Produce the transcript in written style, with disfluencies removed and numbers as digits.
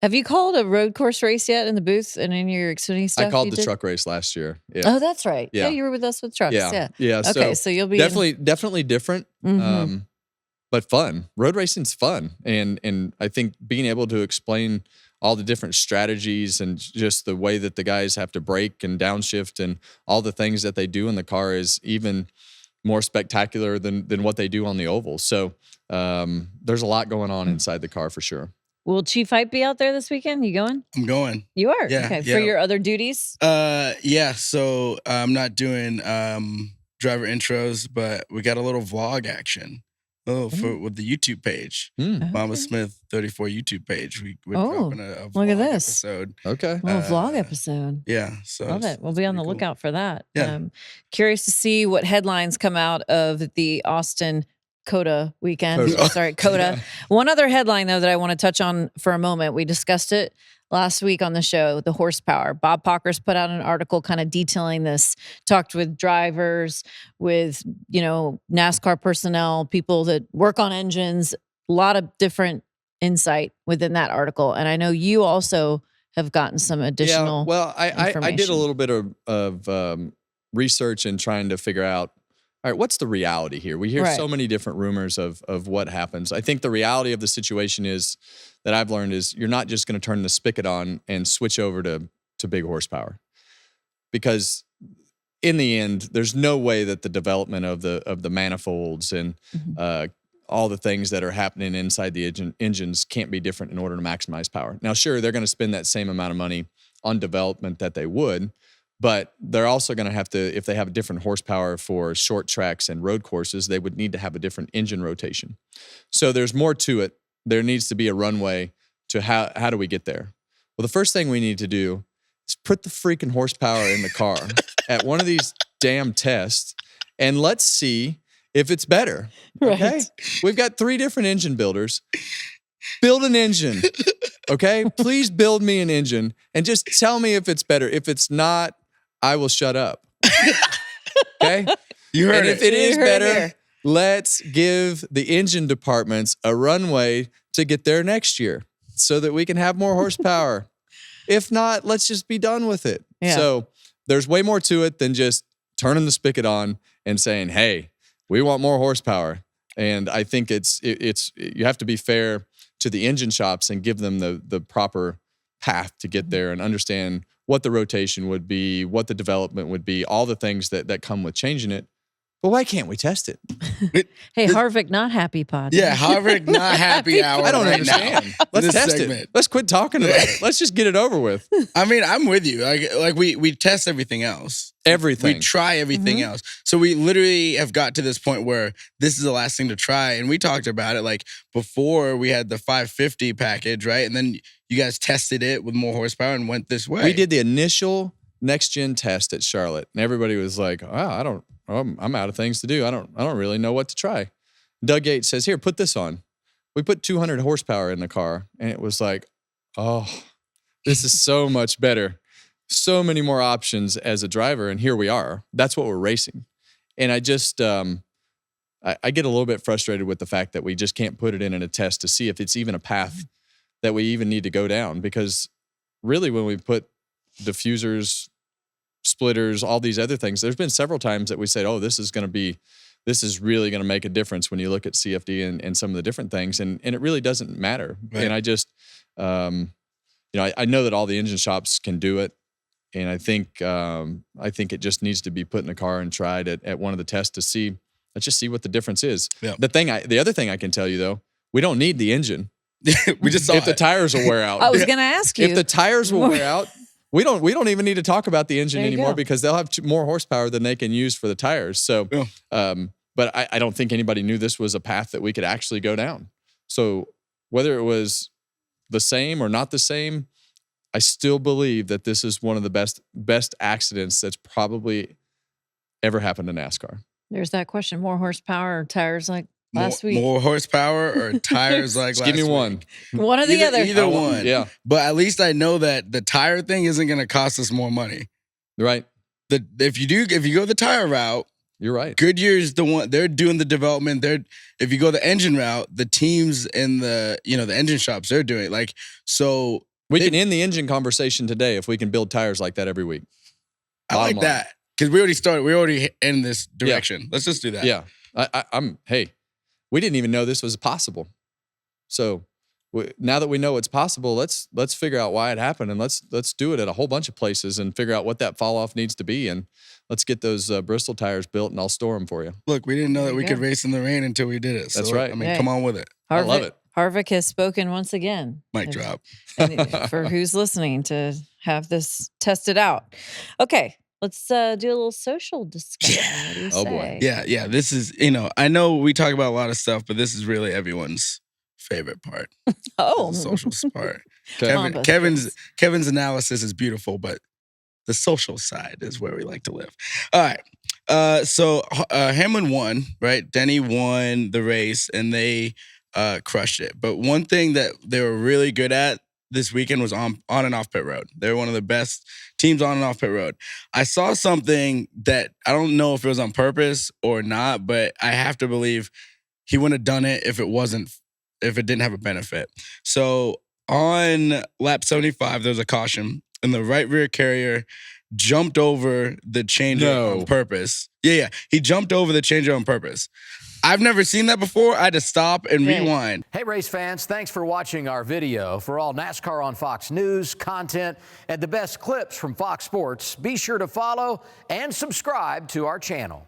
Have you called a road course race yet in the booth and in your Xfinity stuff? I called the truck race last year. Yeah. Oh, that's right. Yeah. You were with us with trucks. Yeah. Okay, so you'll be definitely different, but fun. Road racing's fun, and I think being able to explain all the different strategies and just the way that the guys have to brake and downshift and all the things that they do in the car is even more spectacular than what they do on the oval. So there's a lot going on inside the car for sure. Will Chief Hype be out there this weekend? You going? I'm going. You are? Yeah. Okay. Yeah. For your other duties? Yeah. So I'm not doing driver intros, but we got a little vlog action. With the YouTube page, Mamba Smith 34 YouTube page. We're dropping a look at vlog this episode. Okay. Vlog episode. Yeah. So love it. We'll be on the lookout for that. Yeah. Curious to see what headlines come out of the Austin COTA weekend. Sorry, COTA. Yeah. One other headline, though, that I want to touch on for a moment. We discussed it last week on the show, the horsepower. Bob Pockers put out an article kind of detailing this, talked with drivers, with, NASCAR personnel, people that work on engines, a lot of different insight within that article. And I know you also have gotten some additional I did a little bit of research and trying to figure out, all right, what's the reality here? We hear so many different rumors of what happens. I think the reality of the situation is that I've learned is you're not just going to turn the spigot on and switch over to big horsepower, because in the end, there's no way that the development of the manifolds and all the things that are happening inside the engines can't be different in order to maximize power. Now, sure, they're going to spend that same amount of money on development that they would, but they're also going to have to, if they have a different horsepower for short tracks and road courses, they would need to have a different engine rotation. So there's more to it. There needs to be a runway to how do we get there? Well, the first thing we need to do is put the freaking horsepower in the car at one of these damn tests, and let's see if it's better. Okay? Right. We've got 3 different engine builders. Build an engine. Okay? Please build me an engine and just tell me if it's better. If it's not, I will shut up. Okay? You heard it. If it is better, let's give the engine departments a runway to get there next year so that we can have more horsepower. If not, let's just be done with it. Yeah. So there's way more to it than just turning the spigot on and saying, hey, we want more horsepower. And I think it's you have to be fair to the engine shops and give them the proper path to get there and understand what the rotation would be, what the development would be, all the things that come with changing it. But why can't we test it? Hey, Harvick Not Happy Pod. Yeah, Harvick Not Happy Hour. I don't right understand. Now. Let's This test segment. it. Let's quit talking about it. Let's just get it over with. I mean, I'm with you. Like we test everything else. Everything. We try everything else. So we literally have got to this point where this is the last thing to try. And we talked about it like before we had the 550 package, right? And then you guys tested it with more horsepower and went this way. We did the initial next gen test at Charlotte, and everybody was like, "Oh, I'm out of things to do. I don't really know what to try." Doug Yates says, "Here, put this on." We put 200 horsepower in the car, and it was like, "Oh, this is so much better. So many more options as a driver, and here we are. That's what we're racing." And I just, I get a little bit frustrated with the fact that we just can't put it in a test to see if it's even a path that we even need to go down. Because really, when we put diffusers, splitters, all these other things, there's been several times that we said, oh, this is really going to make a difference when you look at CFD and some of the different things. And it really doesn't matter. Right. And I just, I know that all the engine shops can do it. And I think it just needs to be put in a car and tried at one of the tests to see, let's just see what the difference is. Yeah. The other thing I can tell you though, we don't need the engine. We just saw if the tires will wear out. I was going to ask you. If the tires will wear out, we don't even need to talk about the engine anymore because they'll have more horsepower than they can use for the tires. So, but I don't think anybody knew this was a path that we could actually go down. So whether it was the same or not the same, I still believe that this is one of the best accidents that's probably ever happened to NASCAR. There's that question: more horsepower or tires like last week? More horsepower or tires like last week? Give me one. One or the other. Either one. Yeah. But at least I know that the tire thing isn't going to cost us more money. Right. If you go the tire route, you're right. Goodyear's the one, they're doing the development. If you go the engine route, the teams and the engine shops, they're doing it. So We can end the engine conversation today if we can build tires like that every week. I like that because we already started. We already in this direction. Yeah. Let's just do that. Yeah. Hey, we didn't even know this was possible. So now that we know it's possible, let's figure out why it happened, and let's do it at a whole bunch of places and figure out what that fall off needs to be, and let's get those Bristol tires built, and I'll store them for you. Look, we didn't know that we could race in the rain until we did it. So, That's right. I mean, come on with it. I love it. Harvick has spoken once again. Mic drop. For who's listening to have this tested out. Okay. Let's do a little social discussion. What do you say? Boy. Yeah. This is, I know we talk about a lot of stuff, but this is really everyone's favorite part. Oh, the social part. Mamba, Kevin's analysis is beautiful, but the social side is where we like to live. All right. So Hamlin won, right? Denny won the race, and they crushed it. But one thing that they were really good at this weekend was on and off pit road. They were one of the best teams on and off pit road. I saw something that I don't know if it was on purpose or not, but I have to believe he wouldn't have done it if it didn't have a benefit. So on lap 75, there was a caution, and the right rear carrier jumped over the changer on purpose. Yeah. He jumped over the changer on purpose. I've never seen that before. I had to stop and rewind. Hey, race fans, thanks for watching our video. For all NASCAR on Fox News, content, and the best clips from Fox Sports, be sure to follow and subscribe to our channel.